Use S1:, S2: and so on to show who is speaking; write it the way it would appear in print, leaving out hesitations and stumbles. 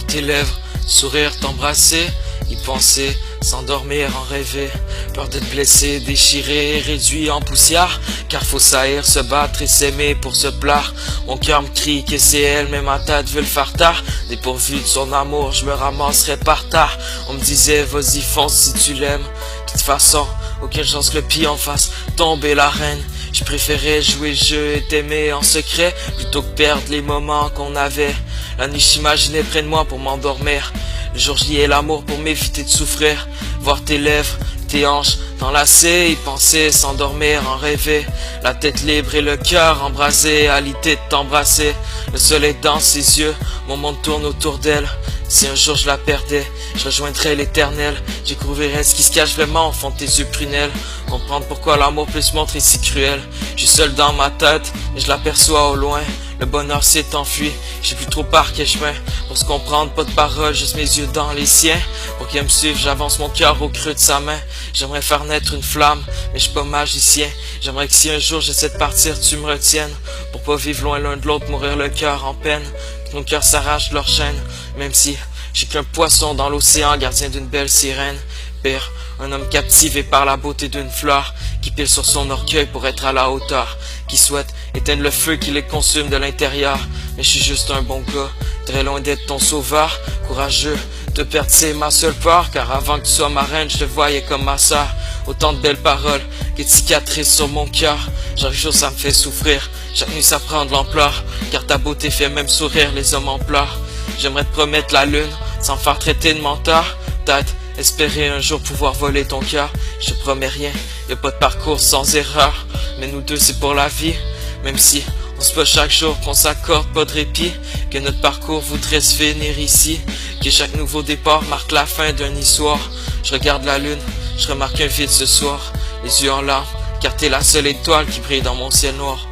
S1: tes lèvres, sourire, t'embrasser, y penser, s'endormir, en rêver. Peur d'être blessé, déchiré, réduit en poussière, car faut saillir, se battre et s'aimer pour se plaire. Mon cœur me crie que c'est elle, mais ma tête veut le faire taire. Dépourvu de son amour, je me ramasserai par terre. On me disait, vas-y fonce si tu l'aimes. De toute façon, aucune chance que le pire en fasse tomber la reine. Je préférais jouer le jeu et t'aimer en secret, plutôt que perdre les moments qu'on avait. La nuit j'imaginais près de moi pour m'endormir. Le jour j'y ai l'amour pour m'éviter de souffrir. Voir tes lèvres, tes hanches t'enlacer, y penser, s'endormir, en rêver. La tête libre et le cœur embrasé, à l'idée de t'embrasser. Le soleil dans ses yeux, mon monde tourne autour d'elle. Si un jour je la perdais, je rejoindrais l'éternel. J'y découvrirais ce qui se cache vraiment au fond de tes yeux prunelles. Comprendre pourquoi l'amour peut se montrer si cruel. Je suis seul dans ma tête, et je l'aperçois au loin. Le bonheur s'est enfui, j'ai plus trop par quel chemin. Pour se comprendre, pas de parole, juste mes yeux dans les siens. Pour qu'elle me suive, j'avance mon cœur au creux de sa main. J'aimerais faire naître une flamme, mais je suis pas magicien. J'aimerais que si un jour j'essaie de partir, tu me retiennes. Pour pas vivre loin l'un de l'autre, mourir le cœur en peine. Que nos cœurs s'arrachent de leur chaîne, même si je suis qu'un poisson dans l'océan, gardien d'une belle sirène. Pire, un homme captivé par la beauté d'une fleur, qui pile sur son orgueil pour être à la hauteur, qui souhaite éteindre le feu qui les consume de l'intérieur. Mais je suis juste un bon gars, très loin d'être ton sauveur, courageux. Te perdre c'est ma seule peur, car avant que tu sois ma reine, je te voyais comme ma sœur. Autant de belles paroles, qui cicatrisent sur mon cœur. Chaque jour ça me fait souffrir, chaque nuit ça prend de l'ampleur, car ta beauté fait même sourire les hommes en pleurs. J'aimerais te promettre la lune, sans me faire traiter de menteur. Peut-être espérer un jour pouvoir voler ton cœur. Je te promets rien, y a pas de parcours sans erreur. Mais nous deux c'est pour la vie, même si on se bat chaque jour, qu'on s'accorde pas de répit. Que notre parcours voudrait se finir ici, que chaque nouveau départ marque la fin d'une histoire. Je regarde la lune, je remarque un vide ce soir, les yeux en larmes, car t'es la seule étoile qui brille dans mon ciel noir.